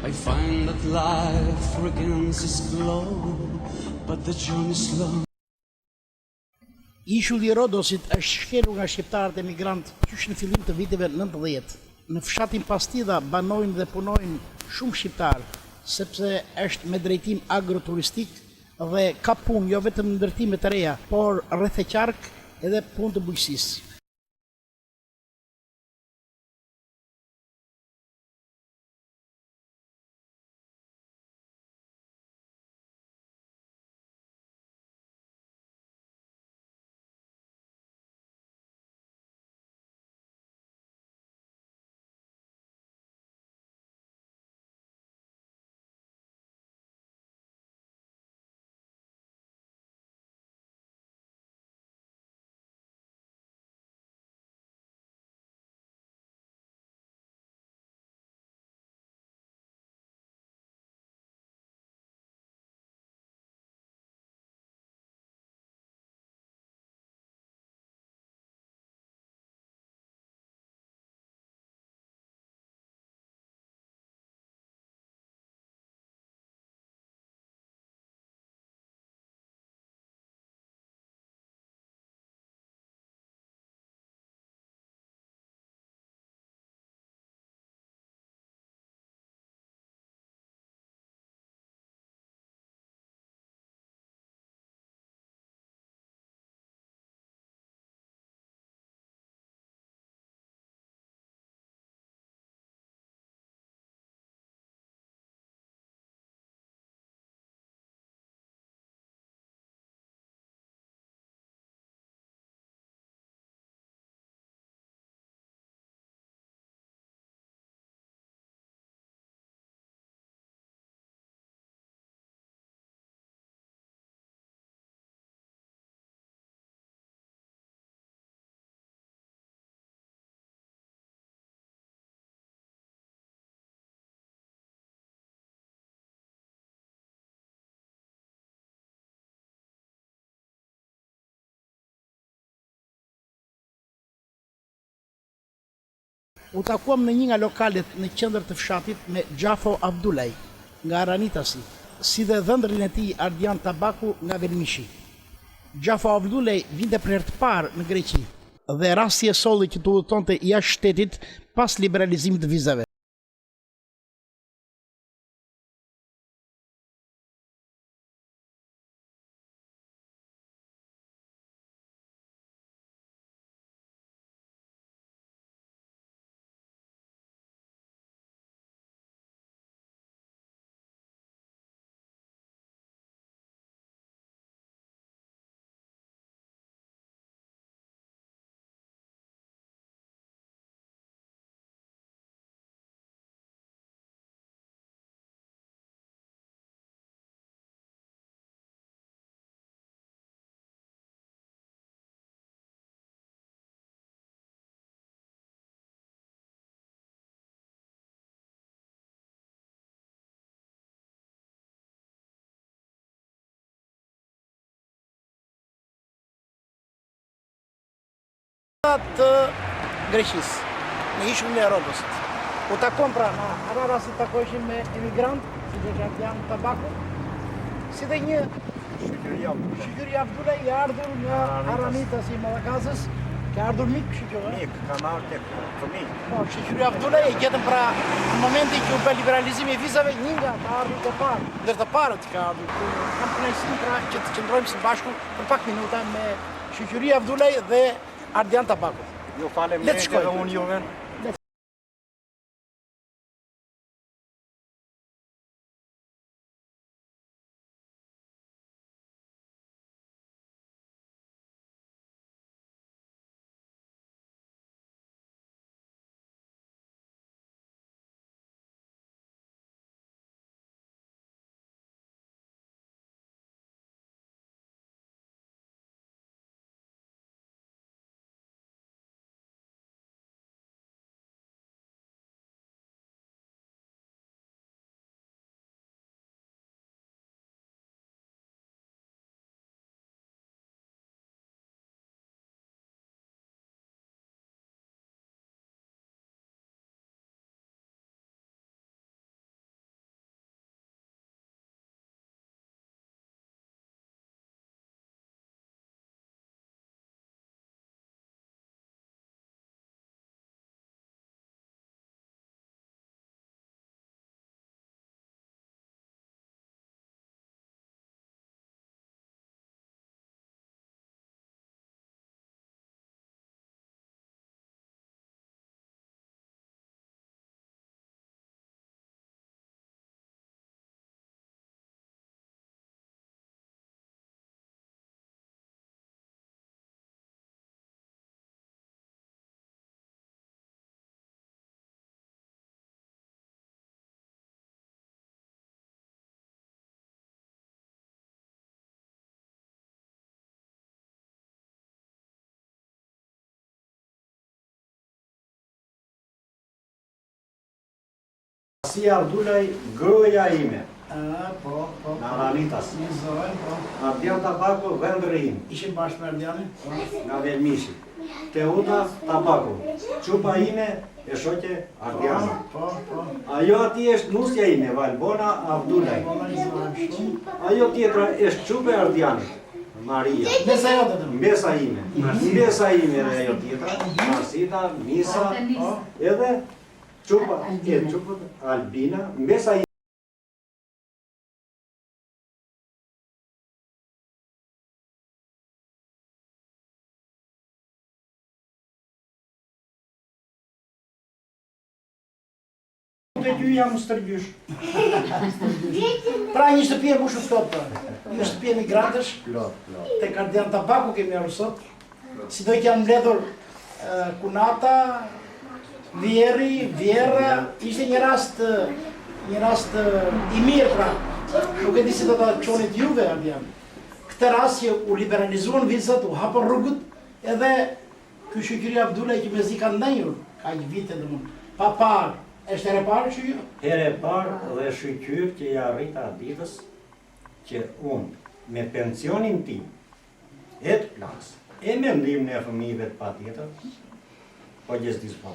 I find that life regains its glow, but the journey slow. Ishulli i Rodosit është shkelur nga shqiptarët emigrantë qysh në fillim të viteve 90. Në fshatin Pastidha banojnë dhe punojnë shumë shqiptarë, sepse është me drejtim agroturistik dhe ka punë jo vetëm në ndërtime të reja, por rreth e qark edhe punë të bujqësisë. U takuam në një nga lokalet në qendër të fshatit me Gjafo Avdulaj nga Aranitasi, si dhe dhëndrin e tij Ardian Tabaku nga Velmishi. Gjafo Avdulaj vinte për herë të parë në Greqi dhe rasti e solli që të udhëtonte jashtë shtetit pas liberalizimit të vizave. Të Greqisë, në ishullin e Rodosit. U takon pra në atë rast takojshim me emigrant, si dhe Ardian Tabaku, si dhe një Shqyri Avdulaj i ardhur nga Aranitasi i Mallakasës, ka ardhur mik, kështu që Mik, kam ardhur tek fëmijë. Po, Shqyri Avdulaj e gjetëm pra në momentin që u bë liberalizimi i vizave, një nga të ardhur të parë, ndër të parët ka ardhur. Kam kënaqësinë pra që të qëndrojmë së bashku për pak minuta me Shqyri Avdulaj dhe Ardian Tabaku. Ju faleminderit edhe unë juve. Si Abdulaj, gruaja ime, Po. Aranitas. Një zohen, po. Ardian Tabaku, vendri im, Ishim bashkë me Ardianin? Po. nga Velmishi. Teuta Tabaku, qupa ime e shoqe Ardiana. Po. Ajo ati është nusja ime, Valbona Abdulaj. Bona një zohen shumë. Ajo tjetra është qupe Ardianit, Maria. Mesa jote të më. Mbesa ime. Mbesa ime dhe ajo tjetra, Marsita, Misa, edhe qupa, Albina, mbesa ime. Të ty jam stërgjysh. Pra një shtëpi e mbushur sot, pra. Një shtëpi e migrantësh, tek Ardian Tabaku kemi arru sot. Si do i kanë mbledhur Kunata, Vieri, Viera, ishte një rast i mirë, pra. Nuk e di si do ta çonit juve Ardian. Këtë rast që u liberalizuan vizat, u hapën rrugët, edhe ky shoqëri Abdulaj që mezi ka ndenjur, ka një vite domosdoshmë. Pa parë. Është herë e parë që ju? Herë e parë dhe shqyqyr që ja rrita ditës që unë me pensionin tim e të plas e me ndim në fëmijëve të pa tjetër, po gjithë disë po.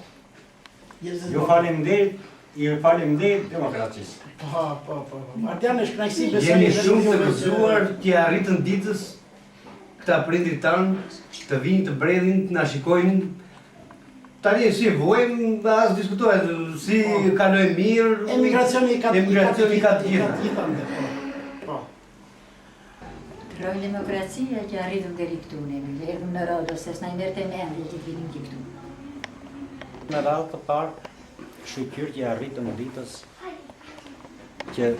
Ju falemderit demokracisë. Po. Ardian është kënaqësi besoj. Jemi shumë të gëzuar që arritën ditës këta prindrit tanë të vinë të bredhin, të na shikojnë. Tani si vojmë, as diskutohet, si kalojnë mirë. Emigracioni ka të gjitha. Po. Rojnë demokracia që arritëm deri këtu, ne erdhëm në Rodë, se s'na i merte mendje që vinim që këtu. Në radhë të parë, shqyqyr që ja rritëm ditës që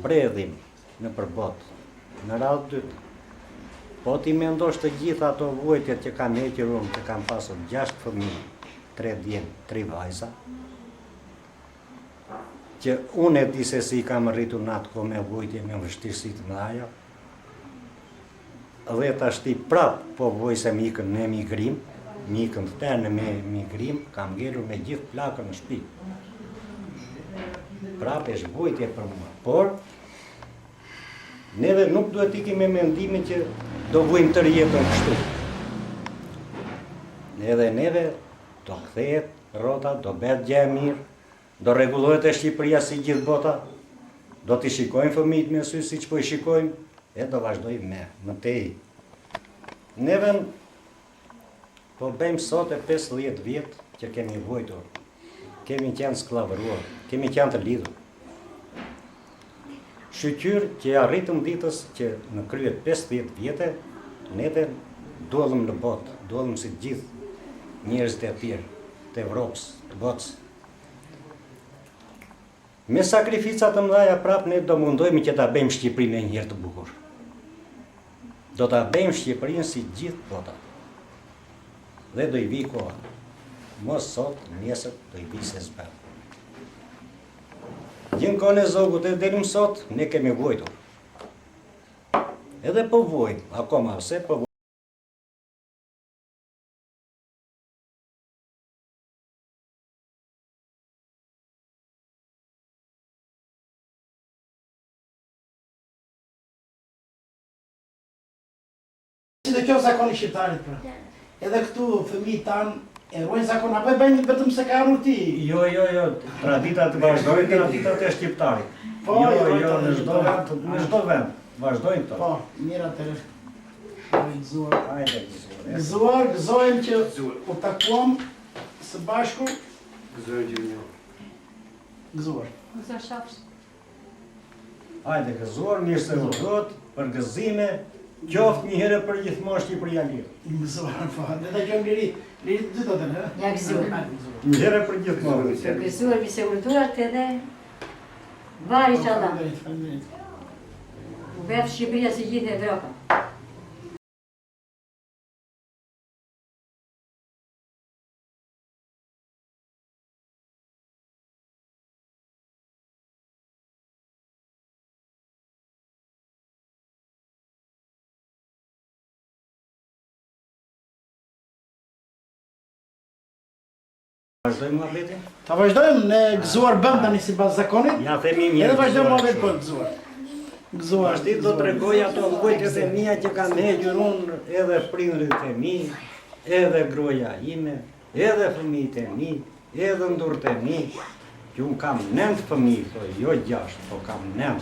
bredhim në përbot. Në radhë dytë, po ti mendosh të gjitha ato vujtjet që kam hequr unë, që kam pasur 6 fëmijë, 3 djem, 3 vajza, që unë e di se si kam rritur në atë kohë me vujtje me vështirësi të mëdha, dhe tashti prap po voj se më ikën në emigrim, më ikën të terë me emigrim, kam ngelur me gjithë plakën në shtëpi. Prap është vujtje për mua, por neve nuk duhet ikim me mendimin që do vujmë të rjetën kështu. Edhe neve do kthehet rrota, do bëhet gjë e mirë, do rregullohet e Shqipëria si gjithë bota, do t'i shikojmë fëmijët me sy siç po i shikojmë, e do vazhdojmë më tej. Neve po bëjmë sot e 50 vjet që kemi vujtur, kemi qenë skllavëruar, kemi qenë të lidhur. Shqyqyr që ja rritëm ditës që në kryet 50 vjete, neve duallëm në botë, duallëm si gjithë njerëzit e tjerë, të Evropës, të botës. Me sakrificat të mëdha prap ne do mundojmë që ta bëjmë Shqipërinë një herë të bukur. Do ta bëjmë Shqipërinë si gjithë botat. Dhe do i vi koha. Mos sot, nesër do i vi se s'bën. Gjënë kone zogut e derim sot, ne kemi vojtur. Edhe po vojmë, akoma pse po vojmë. Si do kjo zakoni shqiptarit, pra. Edhe këtu fëmijët tanë e ruajnë zakon, apo e bëjnë vetëm se ka ardhur ti? Jo, traditat vazhdojnë, traditat e shqiptarit. Po, Jo, në çdo vend, vazhdojnë to. Po, mirë atëherë. Gëzuar. Hajde, gëzuar. Gëzojmë që u takuam së bashku. Gëzuar. Hajde, gëzuar, mirë se u dot, për gëzime, qoftë një herë për gjithmonë Shqipëria lirë. Gëzuar, po. Ne ta qemë liri dy të të në. Ja gëzuar. Një herë për gjithmonë. Gëzuar mi se urturat edhe vari që Allah. Faleminderit. U vetë Shqipëria si gjithë Evropa. Vazhdojmë muhabetin? Ta vazhdojmë, ne gëzuar bëm tani sipas zakonit. Ja themi mirë. Edhe vazhdojmë muhabet po gëzuar. Gëzuar. Vazhdit do të regoj ato vojtjet e mia që kam hequr unë, edhe prindrit e mi, edhe groja ime, edhe fëmijët e mi, edhe ndurët e mi. Që unë kam 9 fëmijë, thoj, jo 6, po kam 9.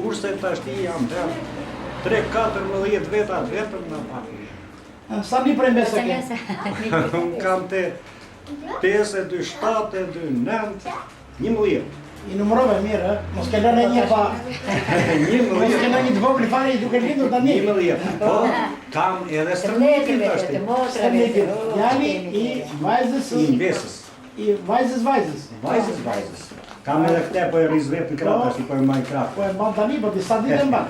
Kurse tashti jam vetë 3-14 veta vetëm në pakë. Sa një prej mesë ke? Unë kam të 5, 2, 7, 2, 9, 11. I numërove mirë, mos ke lënë një pa. Mos ke lënë një të vogël fare duke lindur tani. 11. Po, kam edhe stërnitin tashti. Stërnitin. Djali i vajzës I vesës. i vajzës. Vajzës. Kam edhe këte po e riz vetë në kratë, ashti po e mbaj kratë. Po e mban tani, po ti sa ditë mban?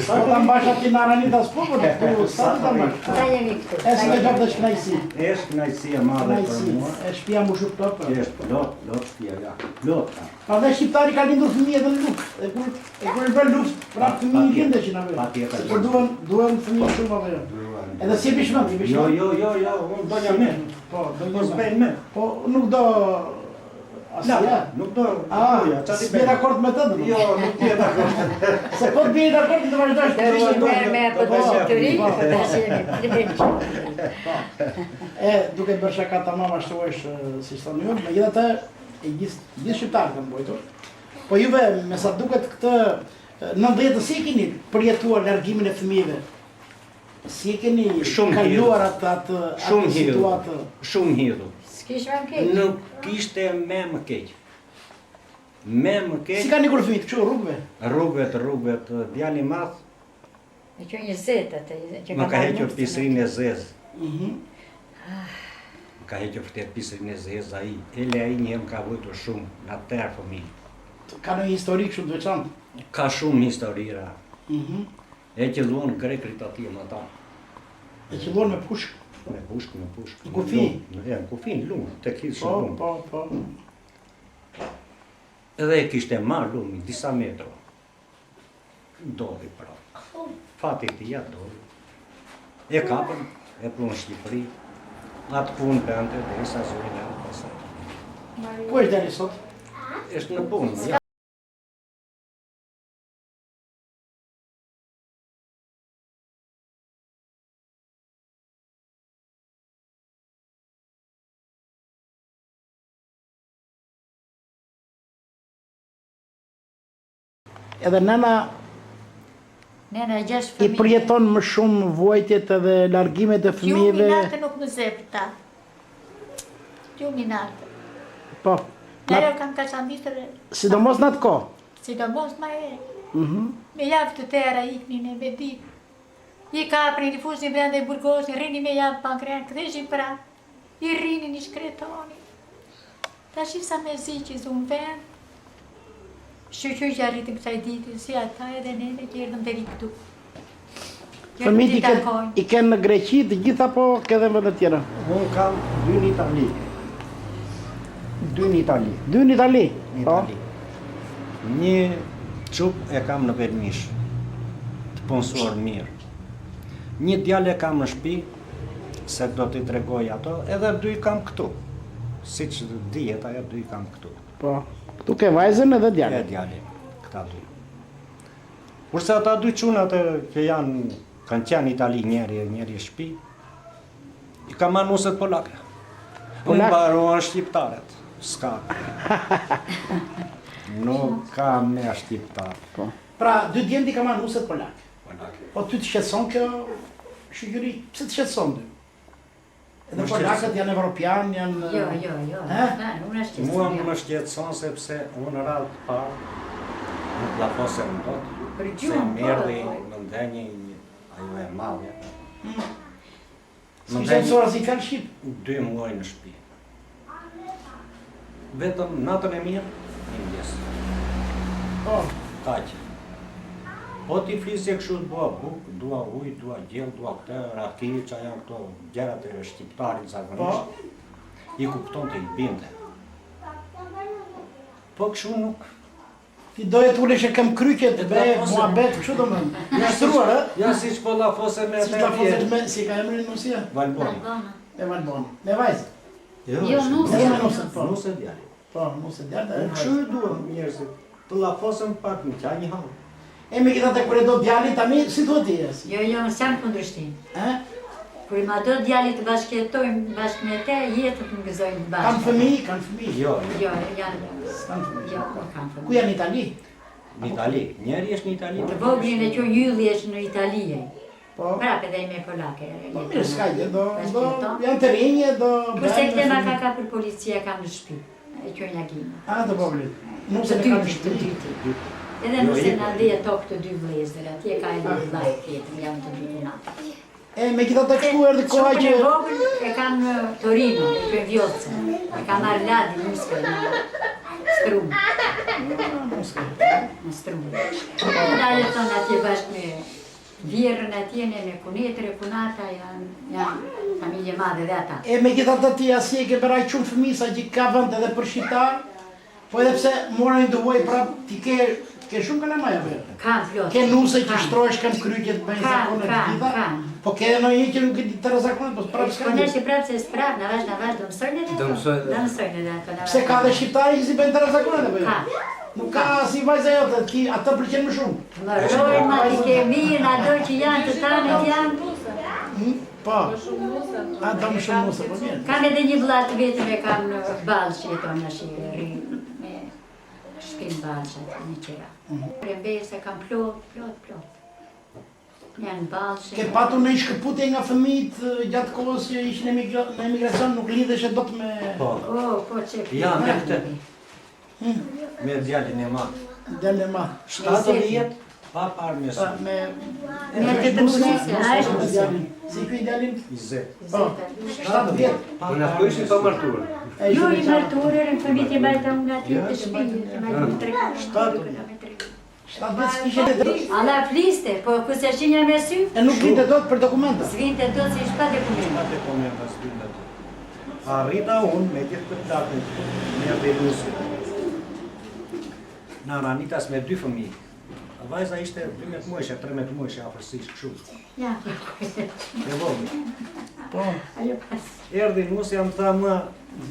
Po ta mbash ati në Aranitas popër, po sa ditë mban? Sa jemi këtu? E si me gjopë dhe shknajsi. Eshtë knajtësi e madhe për mua. E shpia mu shumë topë. Eshtë lot shpia, ja. Lot. Pra dhe shqiptari ka lindur fëmijët në luft. E kur e bërë luft, pra fëmijë linde që na vetë. Se për duhen fëmijë shumë apo jo. Edhe si e bishmën, ti bishmën? Jo, unë do një me. Po, do Po një s'bejnë me. Po, nuk do... Asia? Nuk do. S'bje dakord me të dhe? Jo, nuk bje dakord. Se po të bje dakord, të vazhdojsh të Ishte rishtë. me për të ri, po të jemi. E, duke bërë shaka ta mama ashtu është si shtonë ju, me gjitha të e gjithë shqiptarë të mbojtur. Po juve, me sa duket këtë 90 si e keni përjetuar largimin e fëmijëve? Si e keni kaluar atë situatë? Shumë hidhu. S'kishme më keq. Nuk ishte me më keq. Me më keq. Si ka një kur fëmijët, kështu rrugëve? Rrugëvet, djali madh, E që një zetë atë, që më ka hequr pisrinë e zezë. Mhm. Më ka hequr vërtet pisrinë e zezë ai. Ele ai një më ka vujtur shumë nga tërë fëmijë. Ka një histori kështu të veçantë? Ka shumë historira. Mhm. E që luan grekrit atje më ta. E që luan me pushk? Me pushk. Në kufi? Në kufi, në lumë, të kishë Po, lumë. po. Edhe e kishte marrë lumi, disa metro. Doli pra. Fati ti ja doli. E kapën, e prunë Shqipëri. Atë punë bënte, dhe sa zuri në pasat. Ku është djali sot? Eshtë në punë, ja. Edhe nëna Nena 6 i fëmijë. përjeton më shumë vojtjet edhe largimet e Ju fëmijëve. minate nuk më zepta. Ju minate. Po. Nero kam kaçamitër, Sidomos në atë kohë. sidomos ma e. Mhm. Me javë të tëra iknin e me ditë. I kaprin, i fusin vende i burgosin, rini me javë pankren, këtheshin pra. I rinin, i shkretoni. Ta shi sa me zi që zunë vend. Shqyqy që arritën kësaj ditë, si ata edhe nene që erdhëm deri këtu. Fëmijët i kenë në Greqi të gjitha po ke dhe vende tjera. Unë kam 2 në Itali. 2 në Itali. 2 në Itali. Në Po. Itali. Një qup e kam në Permish, të punësuar mirë. Një djale kam në shtëpi, se do t'i tregoj ato, edhe 2 kam këtu. Si që dijet, ajo 2 kam këtu. Po. Këtu ke vajzën edhe E djalin. djale, këta 2. Kurse ata 2 qunat që kanë qenë Itali njeri shtëpi, i kam marrë nuset polake. Unë Polak? baruan shqiptaret, s'ka. Nuk ka me shqiptar. Po. Pra, 2 djemti ka marrë nuset polak. Polake. Po ty të shqetëson kjo shqyqyri? Pse të shqetëson ty? Edhe Më polakët janë evropian, janë... Jo. Unë është Mua më shqetëson sepse unë radhë të parë nuk la posem dot, Për se gjuhën, merdi po. më ndenjë ajo e madhe. Më S'kishtë ndenjë mësora si fjallë Shqip. 2 muaj në shtëpi. Vetëm natën e mirë, një mjesë. Po. Kaqë. Po ti flisje kështu të bua bukë, dua ujë, dua gjellë, dua këtë, raki, që janë këto gjerat e shqiptarit zakonisht, i kupton të i binde. Po kështu nuk. Ti doje të ulesh e kem kryqet, be, muabet, kështu do më. Ja shtruar, e? Ja si që po la fose me Si ta fosësh me, si ka emrin nusia? Valboni. Me Valboni. Me vajzë. Jo, nuse. Edhe me nuse, po. Nuse djali. Po, nuse djalë. Kështu e duam njerëzit. Të llafosën pak në qa një halë. E me kita të kur e do djali tani, si duhet t'i jes? Jo, s'jam kundërshtim. Kur ma do djali të bashkëjetojmë bashkë me te, jetët më gëzojnë bashkë. Kanë fëmijë? Jo, Jo, janë. Kanë fëmijë. Jo, kanë Ku fëmijë. janë në Itali? në Itali. Njeri është në Itali. Të voglin e që Ylli është në Italije. Po. Prapë edhe me polake. Po mirë, s'kajtë, do Bashkëjeton. janë të rinje, do... Kurse këte ma ka për policia kam në shpi. E qojnë agimë. A, të poblit. Nuse Të në kanë dyti, të shtëpi. dyti. Edhe nuse në dhe tokë të dy vlezër, atje ka edhe vlaj tjetër, janë të dy nata. E me kita të kështu erë dhe koha Shukën që... e vogël e kam në Torino, e që Vjotse. E kam marrë ladi muskë në strumë. Në strumë. Da jeton atje bashkë me vjerën atje, me kunetër e kunata, janë familje madhe dhe ata. E me kita të tija si e ke përaj qunë fëmisa që ka vënd edhe për shqiptar, po edhe pse mora një dëvoj prap, ti ke shumë kalamaja për. Kam Vjotse. Ke nuse që shtrojsh kanë kryqet bëjnë zakonet të gjitha, kam. po ke edhe në një që nuk e di tërë zakonet, po prap s'ka Po një. nëshi prapë se s'prapë, në vash, do mësojnë edhe ato. Do mësojnë edhe. Do mësojnë edhe ato. Pse ka dhe shqiptari që si bëjnë tërë zakonet e bëjnë? Ka. Nuk ka si vajza jote, ti atë pëlqen më shumë. Më rojnë, ma ti ke mirë, ato që janë të tanët janë. Po, a do më shumë nuse, po mirë. Kam edhe një vllaç vetëm e kam në Ballë që jeton në Shqipëri, me shpinë Ballë një qera. Rembesa kam plot. Janë Ballë. Ke patur në shkëputje nga fëmijët gjatë kohës që ishin në emigracion, nuk lidheshe dot me... Po, Po, që... Ja, me këtë. Me djalin e madh. Djalin e madh. 70 pa parë me Pa, së. me... Me ke të nuse, nuse, a është nuse. djalin. Si ky djalin? 20. Po, 70. Po na ishin pa martuar. E Jo, shumë i marturër, në fëmijët i bajta unë aty të shpinë, i bajta në 3 70 s'kishe dhe... Alla fliste, po këse shinja me sy, E nuk vinte dot për dokumenta. s'vinte do si shpa dokumenta. Atë komenda s'binda të. Arrita unë me gjithë këtë datën, me Belusi. Në Ranitas me 2 fëmijë. Vajza ishte 12 muajshe, 13 muajshe, afërsisht kështu. Ja, E vogël. Po, ajo pas. Erdhi nusja më tha mua,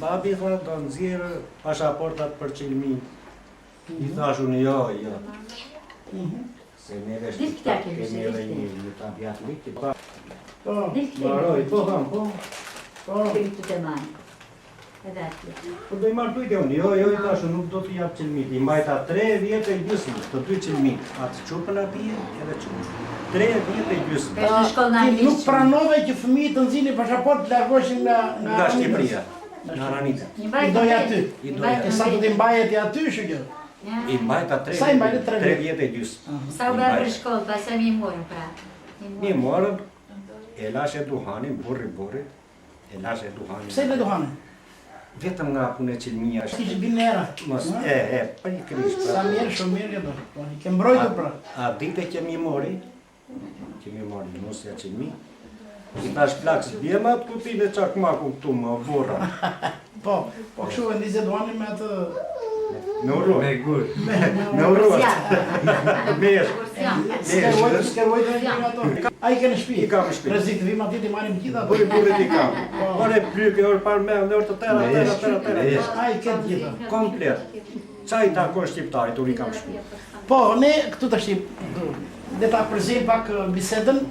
babi tha do nxjerrë pasaportat për qilmin. I thash unë jo. Se neve Dikta shqiptar kemi, kemi edhe dikte. një tabiat likti. po, Mbaroj, po tham, po. po. Këritu të majë. Edhe atje. Po do i martujte unë, jo, i thash, nuk do t'i jap qilmit. I mbajta 3 vjetë e gjysmë, të 2 qilmit. Atë qupën atje, edhe qupën. 3 vjetë e gjysmë. Vesh në shkollë në Ti nuk anglisht. pranove që fëmijët të nxinin pasaport të largoshin Nga Shqipëria, nga Ranita. Një I bajtë doja në aty. I doja. E sa do t'i mbajet i aty, shë I mbajta 3 Sa i mbajte 3 vjetë e gjysmë. Sa u bërë për shkollë, pas e mi morën pra. Mi morën, e lashe duhanin, burri, e lashe duhanin. Pse le duhanin? Vetëm nga punë e qilmija është. Kishë binë era. Mos, pa i krish, Sa pra. mirë, shumë mirë këto. Po, i ke mbrojtur pra. A dite që mi mori, nusja qilmi, i tash plaks, bje ma të kutin e çakmaku këtu më burra. Po, po kështu e ndizet duhanin me atë... Me urruat. Me gur. Me urruat. Mirë. S'ke vojtë në një ato. A i ke në shpi? I ka në shtëpi. Rrezik të vim aty t'i marim gjitha. Burrit i kam. Ore plyke, orë par me, orë të tëra. A i ke të gjitha. Komplet. Qa i takon shqiptarit, uri kam shpi. Po, ne këtu të shqip, dhe ta përzim pak bisedën,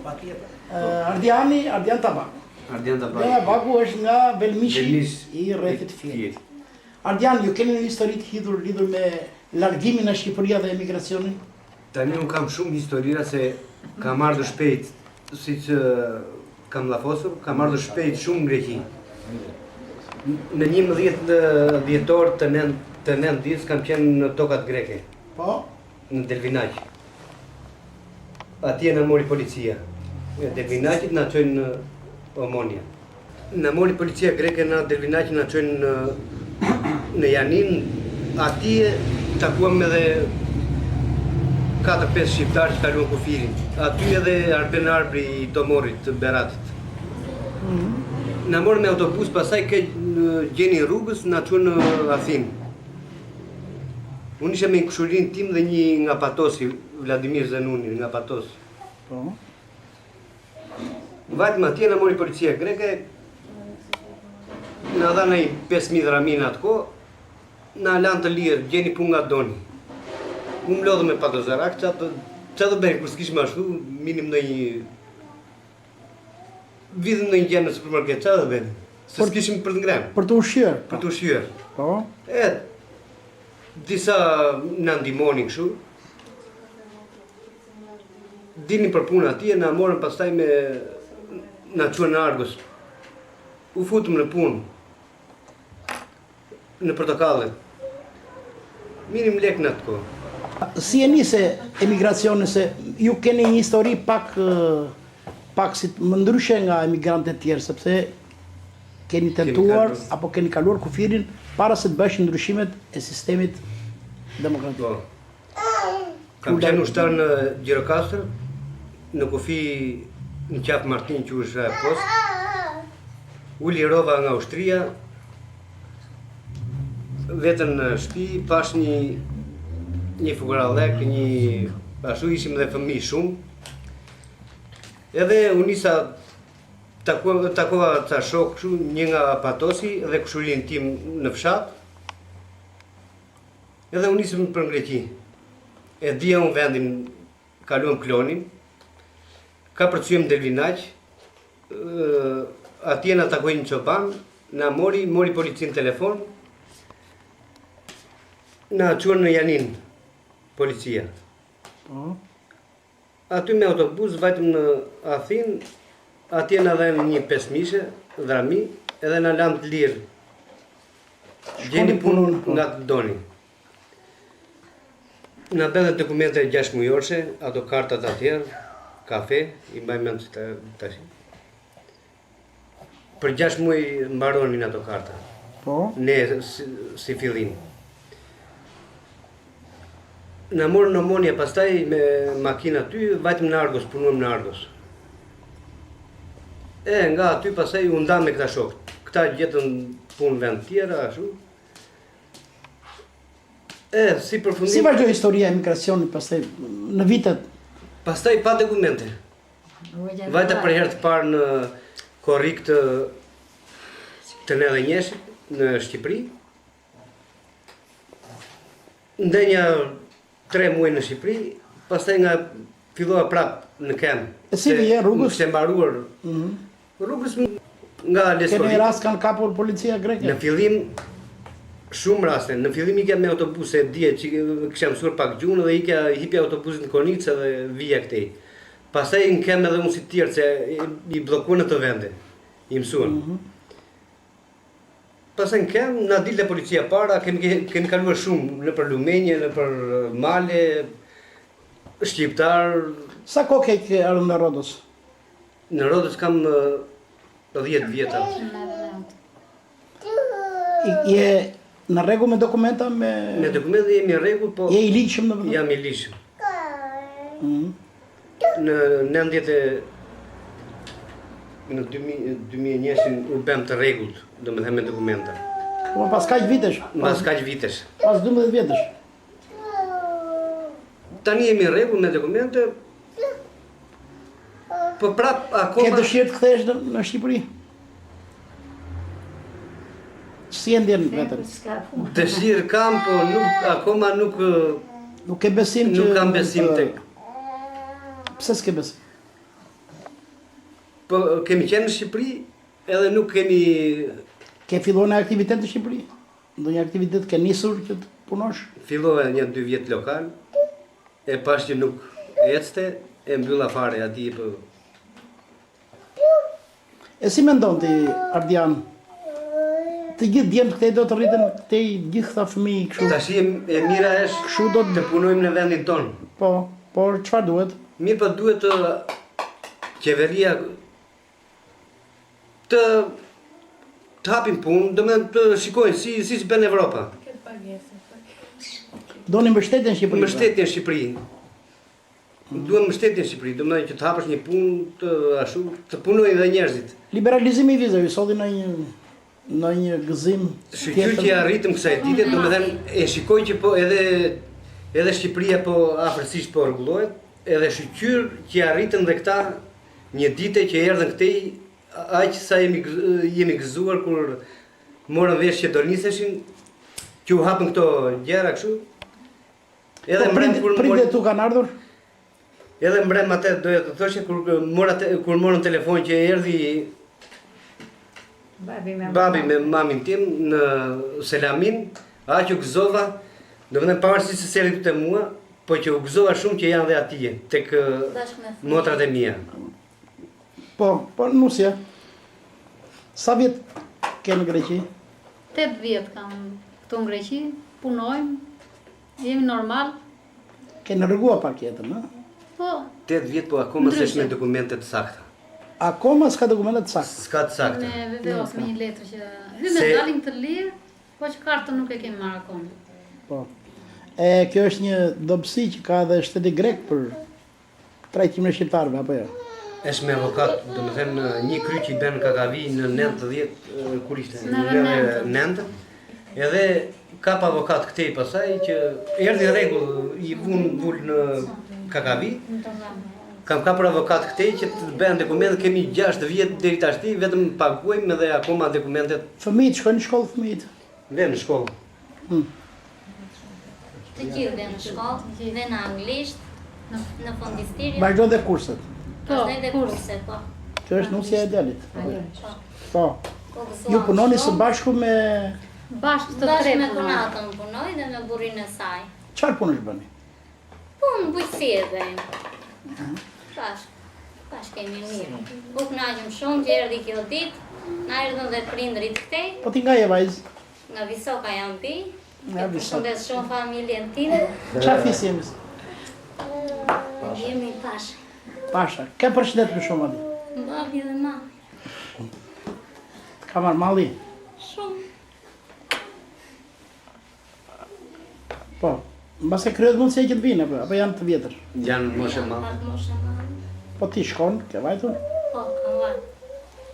Ardian Tabak. Ardian Tabak. Ardian Tabaku është nga Belmishi Belmish i rrethit Firit. Ardian, ju keni një histori të lidhur me largimin e Shqipëria dhe emigracionin? Tani unë kam shumë historira se kam ardhur shpejt, si që kam lafosur, kam ardhur shpejt shumë në Greqi. Në 11 dhjetor të 9 ditës kam qenë në tokat greke, Po, në Delvinaq. Atje në mori policia. Delvinaqit na çojnë në Omonia. Në mori policia greke në Delvinaqit na çojnë në Janin. Atje takuam edhe 4-5 shqiptarë që kaluan kufirin. Aty edhe Arben Arbri i Tomorit, të Beratit. Na morën me autobus, pasaj ke gjeni rrugës, na çuan në Athinë. Unë isha me kushurin tim dhe një nga Patosi, Vladimir Zenuni, nga Patosi. po. Vajtëm atje, na mori policia greke, na na dha në 5.000 dhramina atë kohë, na lanë të lirë, gjeni punë nga doni. Unë më lodhë me patozarak, që të bëni, kur s'kishme ashtu, minim në një... Vidhëm në një gjemë në supermarket, që të bëni? Se s'kishim për të ngrem. Për të ushqyer. Për të ushqyer. Po. Disa në ndimonin këshu. Dini për punë atje, na morën pastaj me... Na quen në Argos. U futëm në punë. Në portokallet. Minim lek në atë kohë. Si e nise emigracioni, se ju keni një histori pak si më ndryshe nga emigrantët tjerë, sepse keni tentuar apo keni kaluar kufirin para se të bësh ndryshimet e sistemit demokratik. Kam qenë ushtar në Gjirokastër, në kufi në qafë Martin që është post, u lirova nga ushtria, vetën në shtëpi, pash një fukarallek, ashtu ishim dhe fëmijë shumë. Edhe u nisa takova ca shok, një nga Patosi dhe kushurin tim në fshat. Edhe u nisëm për Greqi. E dhja unë vendin, kaluam Klonin, ka përcujem Delvinaq, atje na takoj një çoban, na mori policin telefon, na quen në Janin, policia. Aty me autobus, vajtëm në Athin, atje na dhenë një 5.000 drami, edhe na lanë të lirë. Gjeni punën nga të doni. Na bëdhe dokumente 6 mujorse, ato kartat atjerë, kafe, i mbaj mend të tash. Për 6 muaj mbaronin ato karta. Po. Ne si fillim. Na morën në Omonia, pastaj me makina aty, vajtëm në Argos, punuam në Argos. Nga aty pastaj u ndam me këta shokët. Këta gjetën punë vend tjera, ashtu. Si përfundim... Si vazhdoi historia e emigracionit pastaj në vitet? Pastaj pa dokumente. Vajta për herë të parë në korrik të Nedhenjeshit, në Shqipëri. Ndenja 3 muaj në Shqipëri, pastaj nga fillova prap në Kem. E si vje rrugës? Kishte mbaruar. Rrugës nga Leskovi. Kene rast kanë kapur policia greke? Në fillim, shumë raste. Në fillim ikja me autobuse, dje që kisha mësuar pak gjuhën dhe hipja autobusin në Konicë dhe vija këtej. Pastaj në Kem edhe unë si tjerë, se i blokuan në të vende, i mësuan. Pastaj në Kem, na dilte policia para, kemi kaluar shumë, në për Lumenje, në për Male, Shqiptar. Sa kohë ke ardhur në Rodos? Në Rodos kam 10 vjeta. Je në rregull me dokumenta? Me dokumenta jemi në rregull, po... Je i ligjshëm në vend? Jam i ligjshëm. Në 2001 u bëm të rregullt, domethënë me dokumenta. Po pas kaq vitesh? Pas kaq vitesh. Pas 12 vjetësh. Tani jemi në rregull me dokumente. Po prap akoma... Ke dëshirë të kthehesh në Shqipëri? Si e ndjen vetën? Dëshirë kam, po akoma nuk... Nuk ke besim që... Nuk kam besim tek. Pse s'ke besim? Po kemi qenë në Shqipëri, edhe nuk kemi... Ke filluar në aktivitet në Shqipëri? Ndonjë aktivitet ke nisur që të punosh? Fillova 1-2 vjet lokal, e pash që nuk ecte, e mbylla fare aty po. E si mendon ti, Ardian? Të gjithë djemt këtej do të rriten këtej gjithë këta fëmijë kështu. Tash e mira është Kështu do të punojmë në vendin ton. Po, por çfarë duhet? Mirë, po duhet qeveria të hapin punë, domethënë të shikojnë si bën Evropa. Doni mbështetje në Shqipëri? Mbështetje në Shqipëri. Duhet mbështetje në Shqipëri, domethënë që të hapësh një punë të ashtu, të punojnë edhe njerëzit. Liberalizimi i vizave solli në një gëzim Shqyqyr që arritëm kësaj dite, domethënë e shikoj që po edhe Shqipëria po afërsisht po rregullohet, edhe shqyqyr që arritën dhe këta një dite që erdhën këtej, aq sa jemi gëzuar kur morën vesh që do niseshin, që u hapën këto gjëra kështu. Edhe Prindët tu kanë ardhur? Edhe mbrëm atë doja të thoshe kur morën telefon që erdhi babi me mamin tim në Selamin, aq u gëzova, do të thënë pavarësisht se seri te mua, po që u gëzova shumë që janë dhe atje tek motrat e mia. Po nusja. Sa vjet ke në Greqi? 8 vjet kam këtu në Greqi, punojmë, jemi normal. Ke nërgua pak jetën, a? Po, 8 vjet po akoma s'esh me dokumente të sakta. Akoma s'ka dokumentet sakta? S'ka të sakta. me VVO me një letër që hymë me dalin të lirë, po që kartën nuk e kemi marrë akoma. Po. Kjo është një dobësi që ka edhe shteti grek për trajtimin e shqiptarëve, apo jo? Është me avokat, do të thënë një kry që i bën kakavi në 90, kur ishte? Në 90. Edhe kap avokat këtej pasaj që erdhi rregull, i vul në kakavi. Kam kapur avokat këtej që të bëjnë dokumente, kemi 6 vjet deri tash, vetëm paguajmë edhe akoma dokumentet. Fëmijët shkojnë në shkollë fëmijët? Vjen në shkollë. Të gjithë dhe në shkollë, dhe në anglisht, në fondistirje. Vazhdojnë dhe kurset? Vazhdojnë dhe kurse, po. Kjo është nusja e djalit? Po. Po, Ju punoni së bashku me... Bashkë të Bashkë tre me punojmë. Konatën punoj dhe me burrin e saj. Çfarë punësh bëni? Punë bujqësi e bëjmë. Bashkë kemi mirë. U kënaqëm shumë që erdhi kjo ditë, na erdhën dhe prindrit këtej, Po ti nga je vajzë? nga Visoka janë pi. Nga E Visoka. përshëndes shumë familjen time. Çfarë fisi jemi? Jemi Pasha. Pasha. Ka përshëndet më shumë aty? Babi dhe mami. Ka marrë malli? Shumë. Po. Mbase kryet mundësia që të vinë, apo janë të vjetër? Janë moshe madhe. Pak moshe madhe. Po ti shkon, ke vajtur? Po, kam vajtë.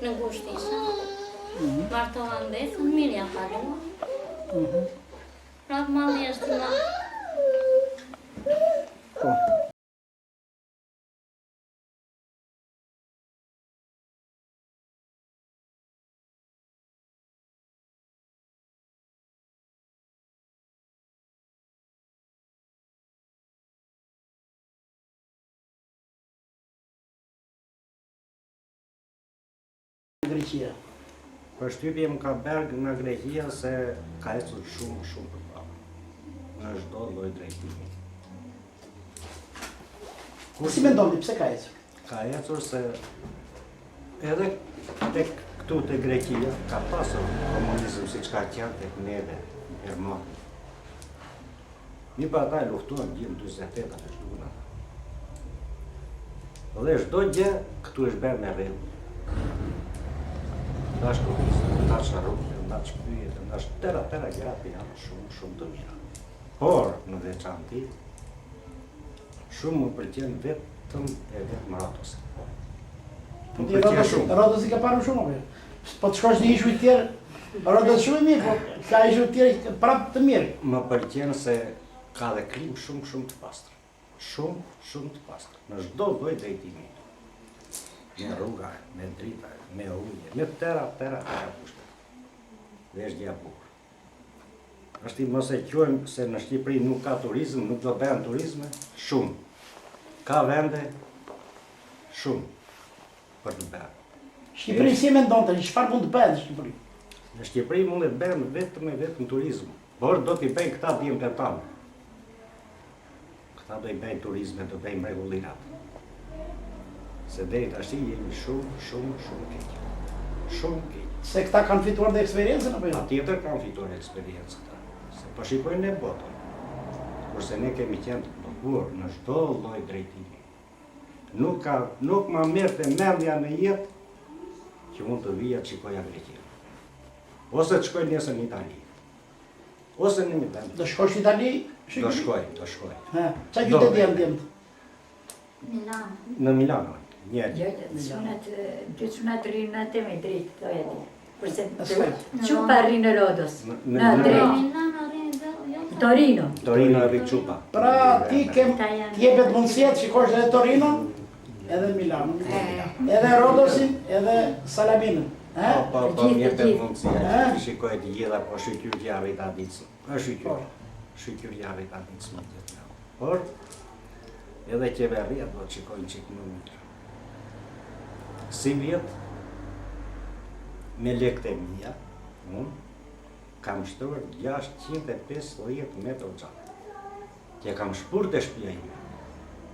Në gusht isha. Martova ndesën, mirë ja kalua. Prapë malli është ma. Po. Greqia. Përshtypje më ka berg nga Greqia se ka ecur shumë përpara. Në çdo lloj drejtimi. Si mendoni, pse ka ecur? Ka ecur se edhe tek këtu te Greqia ka pasur komunizëm siç ka qenë tek neve, Gjermani. Mi pa ata luftuan gjithë 48 atë shtuan ata. Dhe çdo gjë këtu është bërë me rregull. Ndash kohizëm, ndash rrugë, ndash pyetje, ndash tëra gjëra janë shumë të mira. Por në veçanti shumë më pëlqen vetëm Rodosi. Po ti Rodosi ka parë shumë apo? Po të shkosh në ishuj tjerë, Rodos shumë i mirë, po ka ishuj tjerë prapë të mirë. Më pëlqen se ka dhe klim shumë të pastër. Shumë të pastër. Në çdo lloj drejtimi. Me rruga, me drita, me ujë, me tëra kushte. Dhe është gjë e bukur. Është i mos e quajmë se në Shqipëri nuk ka turizëm, nuk do bëhen turizme, shumë. Ka vende, shumë për të bërë. Shqipëri si mendonte, çfarë mund të bëhet në Shqipëri? Në Shqipëri mund të bëhen vetëm turizëm, por do t'i bëjnë këta djemtë tanë. Këta do i bëjnë turizme, do bëjnë mrekullirat. Se deri tash jemi shumë keq. Shumë keq. Se këta kanë fituar dhe eksperiencën apo jo? Patjetër kanë fituar eksperiencë këta. Se po shikojnë ne botën. Kurse ne kemi qenë të bllokuar në çdo lloj drejtimi. Nuk ma merrte mendja në jetë që mund të vija të shikoja Greqinë. Ose të shkoj nesër në Itali. Ose në një vend. Do shkosh në Itali? Do shkoj. Ha, çfarë qytet janë djemt? Milano. Në Milano. Njerë. Sunat rinë të me drejtë, to e di. Kurse Asfalt. Qupa rinë Rodos. Në drejtë. Torino. Torino e Ricciupa. Pra ti jepet mundësia të shikosh edhe Torino, edhe Milano, edhe Rodosin, edhe Salaminën. Po, mirë të mundësia që shikoj të gjitha, po shqytyr të javit a ditës. Shqytyr javit a ditës më gjithë javë. Por, edhe qeveria do të shikojnë qikë më mirë. Si vjetë, me lekët e mija, kam shtuar 650 metrë gjatë. Që kam shpur të shtëpia ime.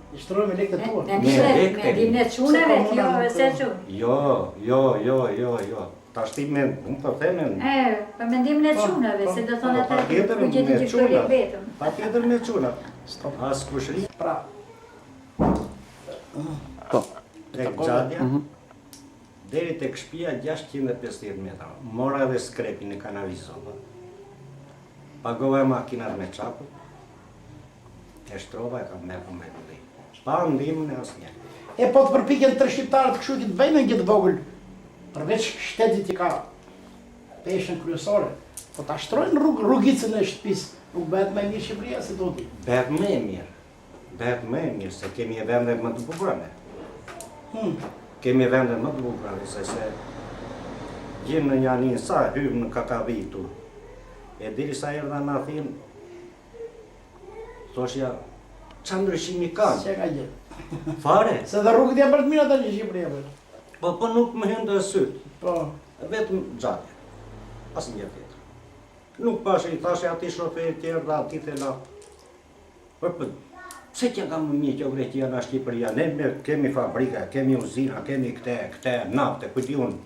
I shtroj me lekët e tua. Me dimne të quneve, kjo se që. Jo. Ta shti me, unë të themen. Për mendim në qunave, se do thonë ata ku gjeti që shkojnë vetëm. Pa tjetër me quna. As kushri. Pra, Tek gjadja, deri tek shtëpia 650 metra. Mora edhe skrepin e kanalizova. Pagova makinat me qapu. E shtrova e kam merë me këtë. Pa ndihmën e asnjë. e po të përpiken 3 shqiptarët kështu që të bëjnë në gjithë vogël, përveç shtetit që ka peshën kryesore, po ta shtrojnë rrugicën e shtëpisë, nuk bëhet më e mirë Shqipëria se do ti. Bëhet më e mirë. Bëhet më e mirë se kemi vende më të bukura ne. Kemi vende më të bukura se gjemë në Janin sa hym në Kakavitu. E deri sa erdha në Athinë, thoshja, çfarë ndryshimi ka? Çka ka gjë? Fare. Se dhe rrugët janë për të mira tani në Shqipëri. Po nuk më hyn të syt. Po. Vetëm xhatje. Asnjë tjetër. Nuk pash i thashë ati shofer të erdha ati të la. Pse që nga më mirë që Greqia nga Shqipëria? Ne kemi fabrika, kemi uzina, kemi këte nafte, kujti unë.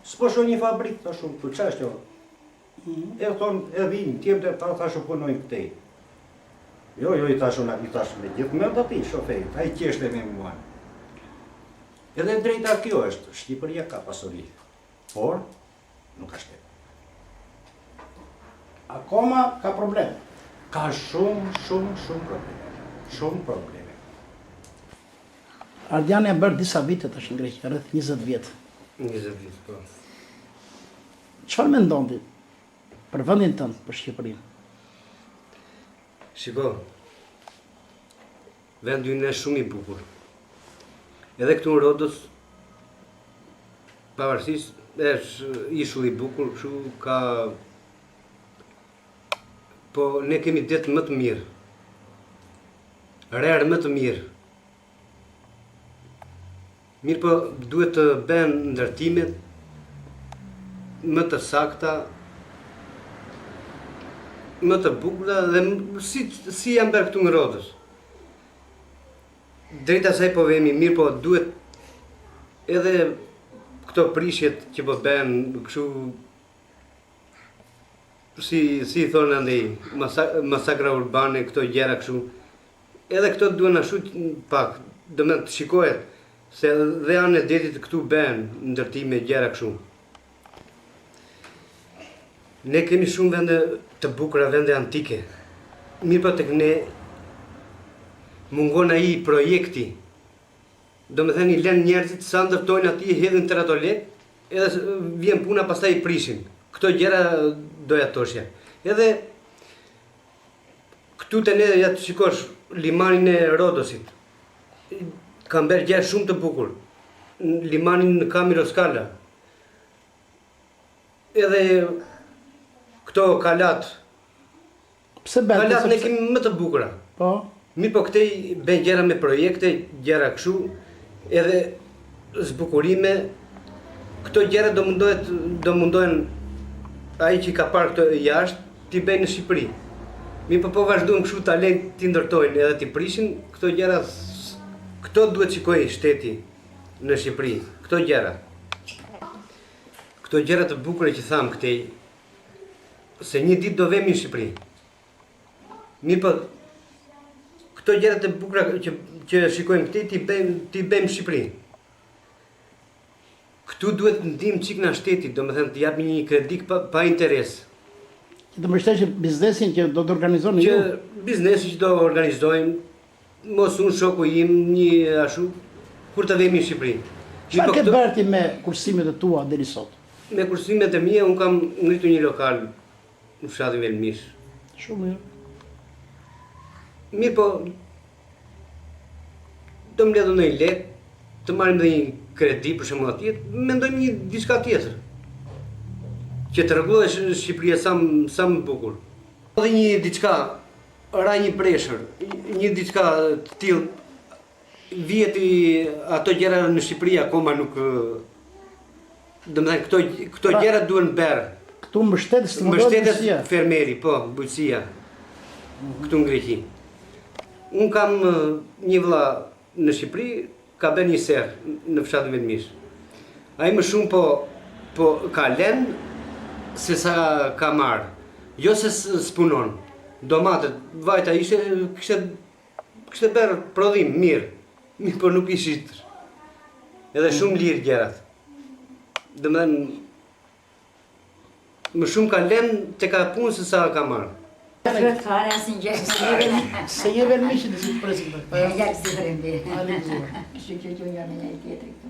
S'po shoh një fabrikë të shumë, ku qa është jo? E thonë, e vinë, tjemë të ta thashë punojnë këtej. Jo, i thashë me gjithë me të ti, shoferit, a i qeshte me mua. Edhe drejta kjo është, Shqipëria ka pasuri, por nuk ka shtetë. Akoma ka problem. Ka shumë probleme. Shumë probleme. Ardiani e bërë disa vite tash në Greqi, rreth 20 vjet. 20 vjet, po. Çfarë mendon ti për vendin tënd, për Shqipërinë? Shiko, vendi ynë është shumë i bukur. Edhe këtu në Rodos, pavarësisht, është ishull i bukur, kështu ka... Po, ne kemi det më të mirë. Rerë më të mirë. Mirë po, duhet të bëhen ndërtimet më të sakta, më të bukura dhe si janë bërë këtu në Rodos. Drejta saj po vemi mirë, po duhet edhe këto prishjet që po bëhen kështu si thonë andej, masakra urbane, këto gjera kështu. Edhe këto duhen ashtu pak, do me të shikohet, se dhe anë e detit këtu bëhen ndërtime gjera kështu. Ne kemi shumë vende të bukura, vende antike. Mirë po tek ne mungon ai projekti. Do me thënë i lënë njerëzit sa ndërtojnë ati, hedhin tërë ato lek, edhe vjen puna pastaj i prishin. Këto gjera doja toshja. Edhe këtu të ne ja të shikosh limanin e Rodosit. Kam bërë gjë shumë të bukur. Limanin në Kamiroskala. Edhe këto kalat. Pse bëhet? Kalat ne kemi më të bukura. Po. Mirë po këtej bën gjëra me projekte, gjëra kështu, edhe zbukurime. Këto gjëra do mundohen ai që ka parë këto jashtë, t'i bëjnë në Shqipëri. Mirë po vazhdojnë kështu ta lejnë t'i ndërtojnë edhe t'i prishin, këto gjëra, këto duhet shikoj shteti në Shqipëri, këto gjëra. Këto gjëra të bukura që tham këtej, se një ditë do vemi në Shqipëri. Mirë po, këto gjëra të bukura që shikojmë këtej, t'i bëjmë në Shqipëri. Këtu duhet ndihmë çik nga shteti, do me thënë të japë një kredi pa interes. Që të mbështesh biznesin që do të organizoni ju? Që biznesin që do organizojmë, mos unë shoku im, një ashu, kur të vemi në Shqipëri. Çfarë ke bërë ti me kursimet e tua deri sot? Me kursimet e mia, unë kam ngritur një lokal në fshatin Velmish. Shumë mirë. Mirë po, do më ledhë në i lek, të marim dhe një kredi për shembull atje, mendojmë një diçka tjetër. Që të rregullohet Shqipëria sa më bukur. Edhe një diçka, ra një breshër, një diçka të tillë, vjeti ato gjëra në Shqipëri akoma nuk, domethënë këto gjëra duhen bërë. Këtu mbështetet Mbështetet fermeri, po, bujqësia. Këtu në Greqi. Unë kam një vëlla në Shqipëri, ka bërë një serë në fshatin Vetmish. Ai më shumë po ka lënë se sa ka marrë. Jo se s'punon. Domatet, vajta kishte bërë prodhim mirë, po nuk i shitër. Edhe shumë lirë gjërat. Domethënë më shumë ka lënë te ka punë se sa ka marrë. Fare asnjë gjë. Se je Vetmishin si president. Ja si prende. Alizuar. Kështu që unë jam një tjetër këtu.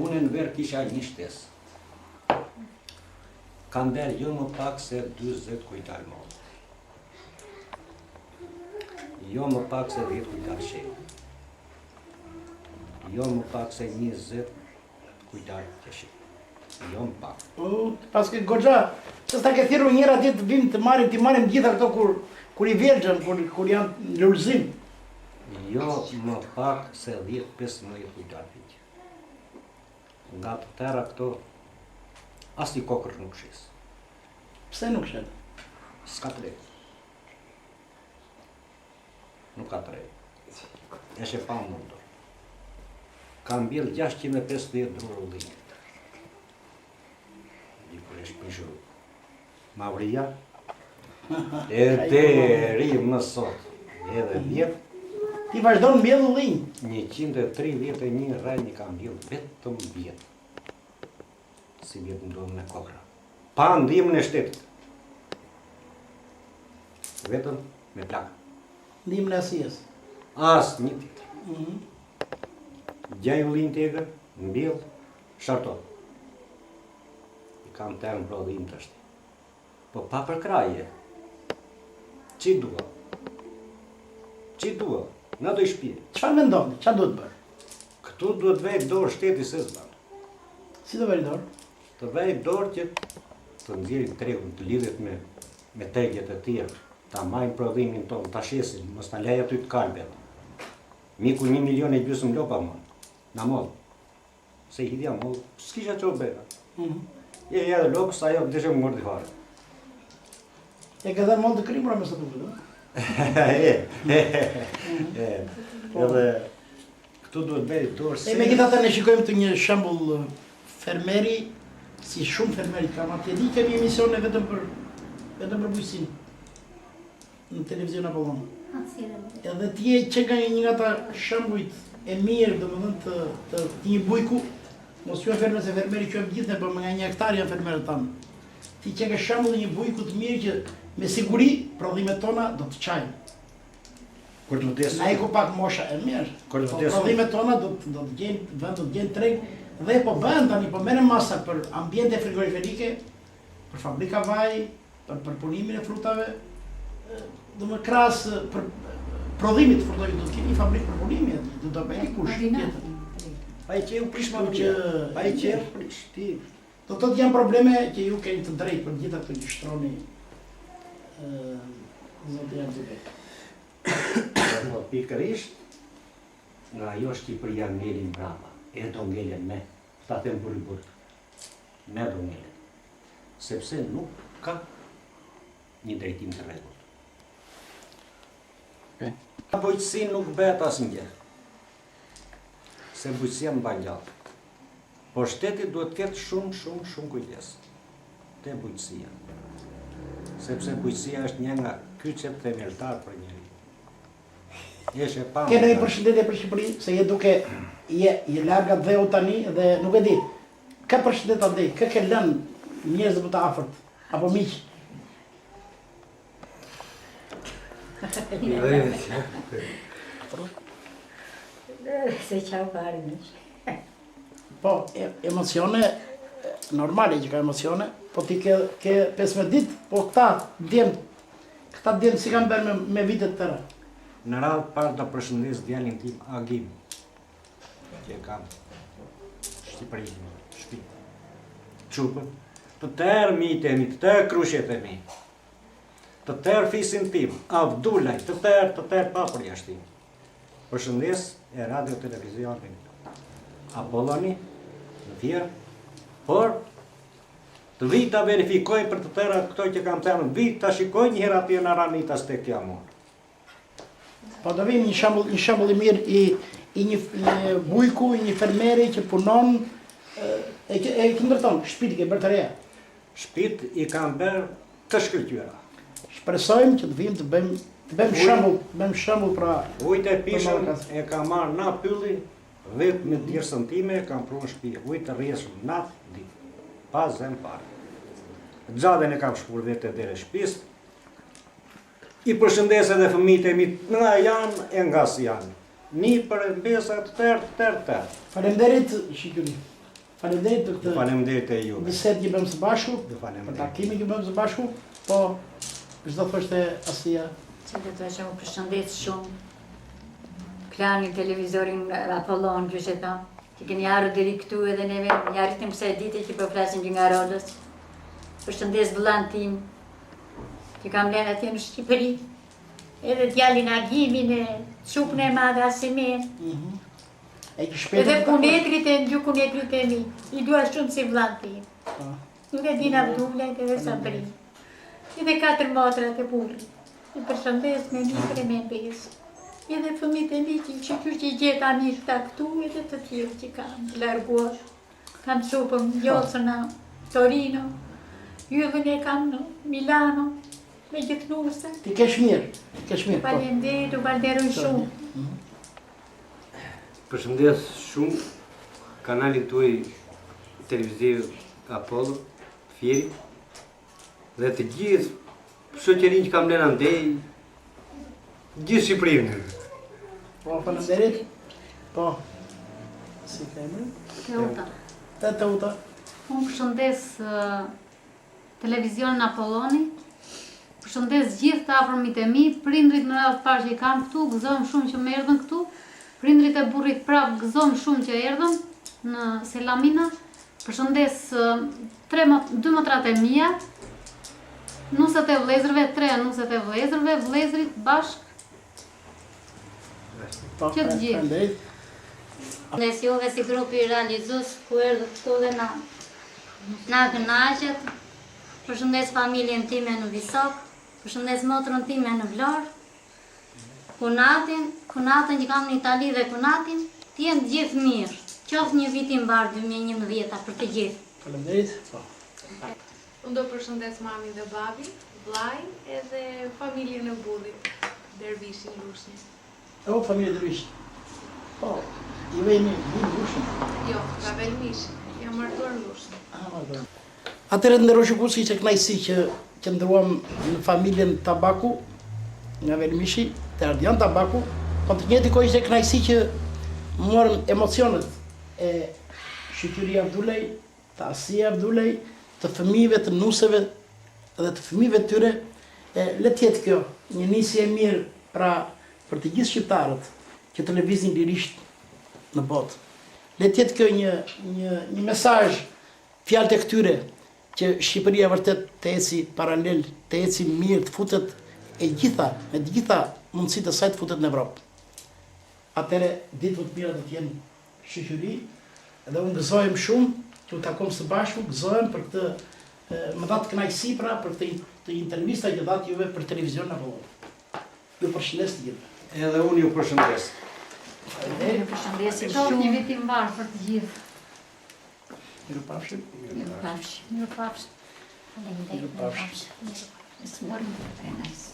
Unë në verë kisha një shtesë. Kam bërë jo më pak se 20 kujtar modë. Jo më pak se 10 kujtar shenë. Jo më pak se 20 kujtar të shenë. Jo më pak. Paske goxha, që s'ta ke thirru njëra ditë të vim të marrim gjitha këto kur i vergjën, kur janë në lulzim. Jo më pak se 10-15 kujtar piqë. Nga të tëra këto, as një kokër nuk shes. Pse nuk shet? S'ka të rejtë. Nuk ka të rejtë. Eshe pa mundur. Kam bjell 650 drurë ullinjë. Dikur e shpishru. Mavria, e deri më sot, edhe vjetë, Ti vazhdo në mbjell ullinj. 131 rajnë kam bjell vetëm vjetë. Si vjetë ndodhë me kokra. Pa ndihmën e shtetit. Vetëm me plakë. Ndihmën e asijes. As një tjetër. Gjaj ullin tegër, mbjell, shartot. I kam terën prodhim të ashtë. Po pa për kraje. Qi dua? Qi dua? Na do i shpje. Çfarë mendoni? Çfarë duhet bërë? Këtu duhet vejt dorë shteti se zbanë. Si do veri dorë? Të vejt dorë që të nxjerrin tregun, të lidhet me tegjet e tjerë, ta majnë prodhimin tonë, ta shesin, mos na lej aty të kalbet. Miku 1,5 milion lopa më, na mollë. Se i hidja mollë, s'kisha që bera. Je edhe lopës, ajo deshe më mërdi fare. E ka dhënë mollë të krimura me së duket, ëh? Edhe këtu duhet bëjt dorë se... Megjithatë ne shikojmë të një shembull fermeri, si shumë fermerit kam atje, di kemi emisione vetëm për bujqësinë në televizion Apollon. Edhe ti je që nga një nga ta shembujt e mirë, domethënë të një bujku, mos quhen fermer se fermeri quhen gjithë, por nga 1 hektar janë fermerët tanë. Ti që ke shembull një bujku të mirë që me siguri prodhimet tona do të çajnë. Kur të vdesin. Na iku pak mosha e mirë. Kur të Po vdesin. prodhimet tona do të gjejnë vend, do të gjejnë treg dhe po bëhen tani, po merren masa për ambiente frigoriferike, për fabrika vaj, për punimin e frutave, do më krahas për prodhimit frutave do të kemi fabrikë për punimin, do të bëjë kush tjetër. Ai që u prish më që ai që prish ti. Do të janë probleme që ju keni të drejtë për gjitha këto që shtroni zotë janë të drejtë. Po pikërisht, nga ajo Shqipëria ngelin brama, e do ngelen me, ta them burr, me do ngelen. Sepse nuk ka një drejtim të rregullt. Ka bujqësi nuk bëhet asnjë. Se bujqësia mban gjallë. Po shteti duhet të ketë shumë kujdes te bujqësia. Sepse bujqësia është një nga kyçet themeltar për njeriu. Jeshe pa. Kene një përshëndetje për Shqipërinë, se je larga dheu tani dhe nuk e di. Ka përshëndet andej, ka ke lënë njerëz më të afërt apo miq? Se çau pare miq. Po, emocione normale që ka emocione, po ti ke 15 ditë, po këta djemë si kanë bërë me vitet tëra. Në radhë parë do përshëndes djalin tim Agim, që kam Shqipëri, shtëpi, Çupën, të tërë mitë e mi, të tërë krushet e mi, të tërë fisin tim, Avdulaj, të tërë pa përjashtim. Përshëndes e radio televizionin Apolloni, në Vjerë, por të vit ta verifikoj për të tëra këto që kam thënë, vit ta shikoj një herë atje në Aranitas tek Jamur. Po do vim një shembull i mirë i një bujku, i një fermeri që punon e ndërton shtëpi ke bërë të reja. Shtëpit i kam bërë të shkëlqyera. Shpresojmë që të vim të bëjmë shembull pra Ujtë e pishëm e kam marrë na pylli, vetë me djersën time e kam prunë shtëpi. Ujtë të rrjeshëm natë ditë, pas zem parë. Xhaden e kam shpur vetë deri shtëpisë. I përshëndes edhe fëmijët e mi nga janë e nga si janë. Një për mbesa të tërë. Faleminderit shikuri. Faleminderit për këtë. Faleminderit e juve. Bisedë që bëmë së bashku, Faleminderit. për takimin që bëmë së bashku, po çdo thoshte Asia. Që të të që më përshëndet shumë. Klanin televizorin Apollon, që që thonë. Që keni arru diri këtu edhe neve, një arritëm kësaj dite që po flasim që nga Rodës. Përshëndes vëllan tim, që kam lënë atje në Shqipëri. Edhe djalin Agimin e Çupën e madhe Asimin. Edhe kunetrit e dy kunetrit e mi. I dua shumë si vëllan tim. Nuk e din Abdullet edhe Sabri. Edhe 4 motrat e burri. I përshëndes me një tre me besë. Edhe fëmijët e mi që i gjeta mirë ta këtu edhe të tjerë që kam larguar. Kam Çupën, Josëna, Torino, Yllën e kam në Milano, me gjithë nuse. Ti kesh mirë. Faleminderit, u falënderoj shumë. Përshëndes shumë kanalin tuaj televiziv Apollo, Fieri, dhe të gjithë shoqërinë që kam lënë andej, gjithë Shqipërinë. Po, faleminderit. Po. Si ka emrin? Teuta. Teuta. Unë përshëndes televizionin Apolloni, përshëndes gjithë të afërmit e mi, prindrit në radhë parë që i kam këtu, gëzojmë shumë që më erdhën këtu, prindrit e burrit prapë gëzojmë shumë që erdhën në Selamina, përshëndes 2 motrat e mia, nuset e vëllezërve, 3 nuset e vëllezërve, vëllezërit bashkë, që të gjithë. Nes juve si grupi realizus, ku erdhë këtu dhe na kënaqet. Përshëndes familjen time në Visok, përshëndes motrën time në Vlorë, kunatën që kam në Itali dhe kunatin, t'jenë gjithë mirë. Qoftë një vit i mbar 2011 për të gjithë. Faleminderit. Unë do përshëndes mamin dhe babin, vllajin edhe familjen e burrit, Dervishin Lushnjë. O, familje Dervish. Po, ju vejmë në Lushnjë. Jo, Gavel Mishi, jam martuar në Lushnjë. Atëherë ndërroj shikuesi që kënaqësi që qëndruam në familjen Tabaku, nga Velmishi, të Ardian Tabaku, po të njëjtë kohë ishte kënaqësi që morëm emocionet e shoqëria Abdulaj, të Asia Abdulaj, të fëmijëve të nuseve dhe të fëmijëve të tyre, le të jetë kjo një nisje e mirë pra për të gjithë shqiptarët që të lëvizin lirisht në botë. Le të jetë kjo një mesazh, fjalët e këtyre që Shqipëria vërtet të eci paralel, të eci mirë, të futet me të gjitha mundësitë e saj të futet në Evropë. Atëre ditë të mira do të jenë shoqëri, edhe unë gëzohem shumë që u takom së bashku, gëzohem për këtë më dha të kënaqësi pra për këtë intervista që dha juve për televizion apo. Ju përshëndes të gjithë. Edhe unë ju përshëndes. Ju përshëndesim Qoftë shumë. një vit i mbar për të gjithë. Mirupafshim. Mirupafshim. Faleminderit. Mirupafshim. Mirupafshim.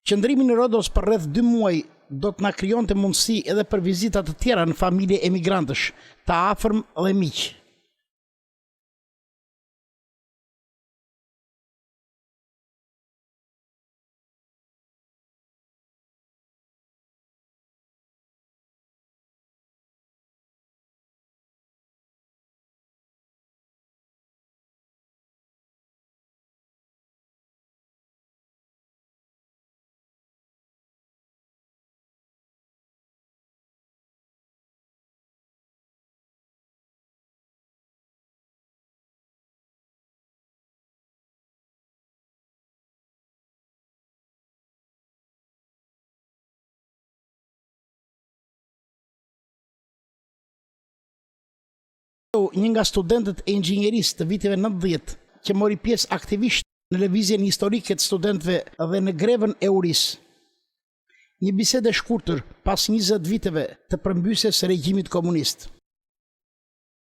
Qëndrimi në Rodos për rreth 2 muaj do të na krijonte mundësi edhe për vizita të tjera në familje emigrantësh, të afërm dhe miq. Një nga studentët e inxhinierisë të viteve 90 që mori pjesë aktivisht në lëvizjen historike të studentëve dhe në grevën e URIS. Një bisedë e shkurtër pas 20 viteve të përmbysjes së regjimit komunist.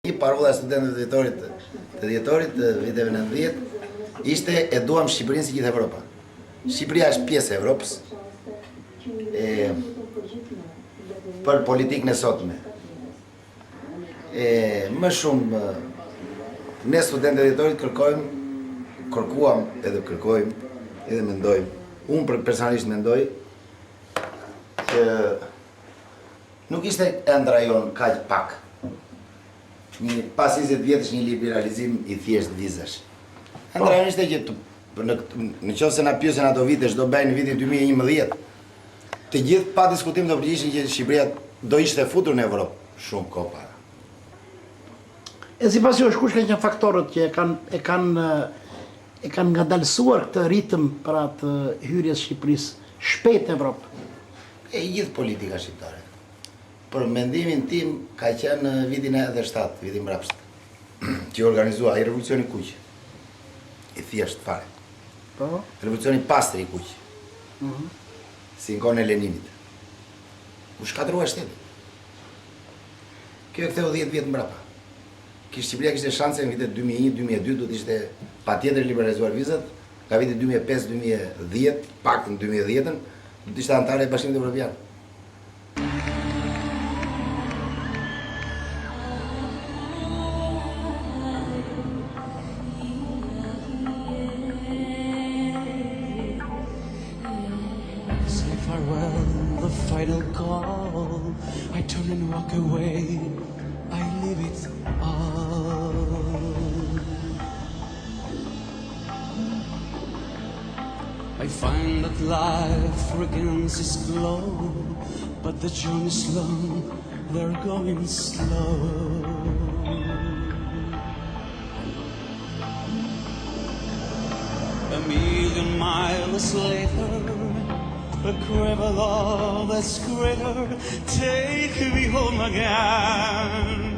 Një parolla e studentëve të dhjetorit të viteve 90 ishte e duam Shqipërinë si gjithë Evropa. Shqipëria është pjesë e Evropës për politikën e sotme. Më shumë ne studentët e dhjetorit kërkuam edhe kërkojmë edhe mendojmë. Unë personalisht mendoj që nuk ishte ëndra jonë kaq pak. Pas 20 vjetësh një liberalizim i thjesht vizash. Ëndra jonë ishte që në qoftë se na pyesin ato vite çdo bëjnë në vitin 2011, të gjithë pa diskutim do përgjigjeshin që Shqipëria do ishte futur në Evropë shumë kohë para. E sipas jush kush ka qenë faktorët që e kanë ngadalësuar këtë ritëm për atë hyrjes Shqipërisë shpejt në Evropë? E gjithë politika shqiptare. Për mendimin tim ka qenë vitin e 97, vitin mbrapsht, që organizua ai revolucioni kuq. I thjesht fare. Po. Revolucioni pastër i kuq. Si në kohën e Leninit. U shkatrua shtetin. Kjo e ktheu 10 vjet mbrapa. Shqipëria kishte shanse në vitet 2001-2002 do të ishte patjetër liberalizuar vizat, nga vitet 2005-2010, paktën 2010-ën, do të ishte anëtare e Bashkimit Evropian. Say farewell, the final call. I turn and walk away. I leave it all. I find that life regains its glow, but the journey's long, they're going slow. A million miles later, a crave of love that's greater, take me home again.